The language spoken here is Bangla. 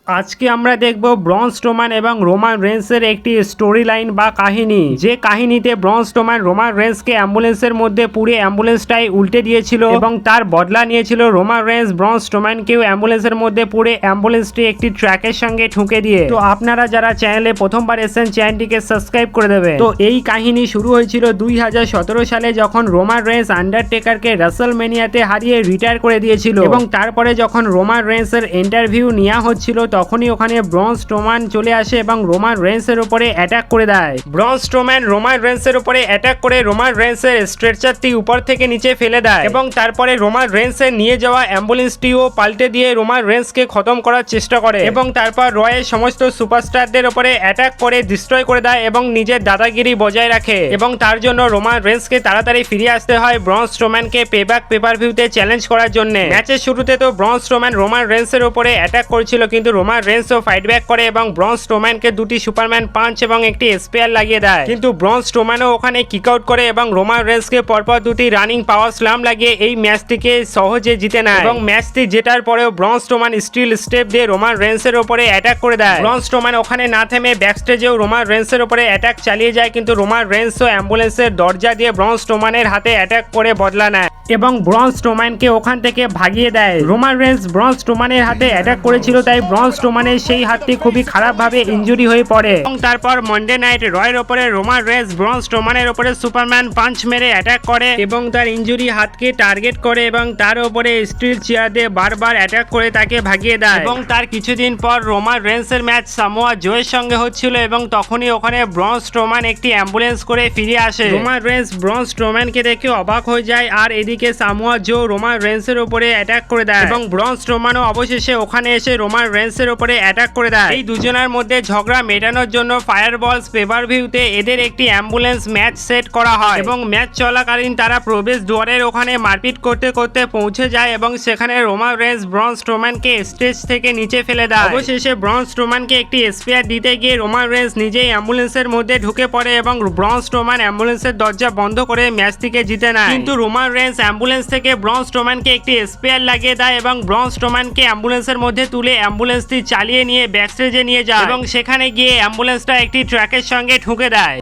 আজকে আমরা দেখব ব্রন স্ট্রোম্যান এবং রোমান রেন্সের একটি স্টোরি লাইন বা কাহিনী, যে কাহিনীতে ব্রন স্ট্রোম্যান রোমান রেন্সকে অ্যাম্বুলেন্সের মধ্যে পুড়ে অ্যাম্বুলেন্সটাই উল্টে দিয়েছিল এবং তার বদলা নিয়েছিল রোমান রেন্স ব্রন স্ট্রোম্যানকেও অ্যাম্বুলেন্সের মধ্যে পুড়ে অ্যাম্বুলেন্সটি একটি ট্র্যাকের সঙ্গে ঠুকে দিয়ে। তো আপনারা যারা চ্যানেলে প্রথমবার এসেছেন চ্যানেলটিকে সাবস্ক্রাইব করে দেবেন। তো এই কাহিনী শুরু হয়েছিল 2017 সালে, যখন রোমান রেন্স আন্ডারটেকারকে রাসেলমেনিয়াতে হারিয়ে রিটায়ার করে দিয়েছিল এবং তারপরে যখন রোমান রেন্সের ইন্টারভিউ নেওয়া হচ্ছিল তখনই ওখানে ব্রন স্ট্রোম্যান চলে আসে এবং রোমান রেন্সের উপরে অ্যাটাক করে দেয়। ব্রন স্ট্রোম্যান রোমান রেন্সের উপরে অ্যাটাক করে রোমান রেন্সের স্ট্রেচারটি উপর থেকে নিচে ফেলে দেয় এবং তারপরে রোমান রেন্সের নিয়ে যাওয়া অ্যাম্বুলেন্সটিও পাল্টে দিয়ে রোমান রেন্সকে খতম করার চেষ্টা করে এবং তারপর রয়ের সমস্ত সুপারস্টারদের উপরে অ্যাটাক করে ডিস্ট্রয় করে দেয় এবং নিজের দাদাগিরি বজায় রাখে এবং তার জন্য রোমান রেন্সকে তাড়াতাড়ি ফিরে আসতে হয় ব্রন স্ট্রোম্যানকে পেব্যাক পেপার ভিউতে চ্যালেঞ্জ করার জন্য। ম্যাচের শুরুতে তো ব্রন স্ট্রোম্যান রোমান রেন্সের উপরে অ্যাটাক করেছিল, কিন্তু রোমান রেন্সও ফাইট ব্যাক করে এবং ব্রন স্ট্রোম্যানকে দুটি সুপারম্যান পাঞ্চ এবং একটি স্পেয়ার লাগিয়ে দেয়, কিন্তু ব্রন স্ট্রোম্যানও ওখানে কিক আউট করে এবং রোমান রেন্সকে পরপর দুটি রানিং পাওয়ার স্ল্যাম লাগিয়ে এই ম্যাচটিকে সহজে জিতে নেয় এবং ম্যাচটি জেতার পরেও ব্রন স্ট্রোম্যান স্টিল স্টেপ দিয়ে রোমান রেন্সের উপরে অ্যাটাক করে দেয়। ব্রন স্ট্রোম্যান ওখানে না থেমে ব্যাকস্টেজেও রোমান রেন্সের উপরে অ্যাটাক চালিয়ে যায়, কিন্তু রোমান রেন্সও অ্যাম্বুলেন্সের দরজা দিয়ে ব্রন স্ট্রোম্যানের হাতে অ্যাটাক করে বদলা নেয় এবং ব্রন স্ট্রোম্যানকে ওখান থেকে ভাগিয়ে দেয়। রোমান রেন্স ব্রন স্ট্রোম্যানের হাতে অ্যাটাক করেছিল, তাই ব্রন স্ট্রোম্যানের সেই হাতটি খুবই খারাপভাবে ইনজুরি হয়ে পড়ে এবং তারপর মন্ডে নাইট রয়ের ওপরে রোমান রেন্স ব্রন স্ট্রোম্যানের ওপরে সুপারম্যান পাঞ্চ মেরে অ্যাটাক করে এবং তার ইনজুরি হাতকে টার্গেট করে এবং তার ওপরে স্টিল চেয়ার দিয়ে বারবার অ্যাটাক করে তাকে ভাগিয়ে দেয় এবং তার কিছুদিন পর রোমান রেন্সের ম্যাচ সামোয়া জোয়ের সঙ্গে হচ্ছিল এবং তখনই ওখানে ব্রন স্ট্রোম্যান একটি অ্যাম্বুলেন্স করে ফিরে আসে। রোমান রেন্স ব্রন স্ট্রোম্যানকে দেখে অবাক হয়ে যায় আর এদিকে সামোয়া জো রোমান রেন্সের উপরে অ্যাটাক করে দেয় এবং ব্রন স্ট্রোম্যানও অবশেষে ওখানে এসে রোমান রেন্সের উপরে অ্যাটাক করে দেয়। এই দুজনের মধ্যে ঝগড়া মেটানোর জন্য ফায়ারবলস পেপার ভিউতে এদের একটি অ্যাম্বুলেন্স ম্যাচ সেট করা হয় এবং ম্যাচ চলাকালীন তারা প্রবেশ দুয়ারের ওখানে মারপিট করতে করতে পৌঁছে যায় এবং সেখানে রোমান রেন্স ব্রন স্ট্রোম্যানকে স্টেজ থেকে নিচে ফেলে দেয়। অবশেষে ব্রন স্ট্রোম্যানকে একটি স্পেয়ার দিতে গিয়ে রোমান রেন্স নিজেই অ্যাম্বুলেন্সের মধ্যে ঢুকে পড়ে এবং ব্রন স্ট্রোম্যান অ্যাম্বুলেন্সের দরজা বন্ধ করে ম্যাচটিকে জিতে নেয়, কিন্তু রোমান রেন্স অ্যাম্বুলেন্স থেকে ব্রন স্ট্রোম্যানকে একটি স্পেয়ার লাগিয়ে দেয় এবং ব্রন স্ট্রোম্যানকে অ্যাম্বুলেন্সের মধ্যে তুলে অ্যাম্বুলেন্সটি চালিয়ে নিয়ে ব্যাকস্টেজে নিয়ে যায় এবং সেখানে গিয়ে অ্যাম্বুলেন্সটা একটি ট্র্যাকের সঙ্গে ঠুকে দেয়।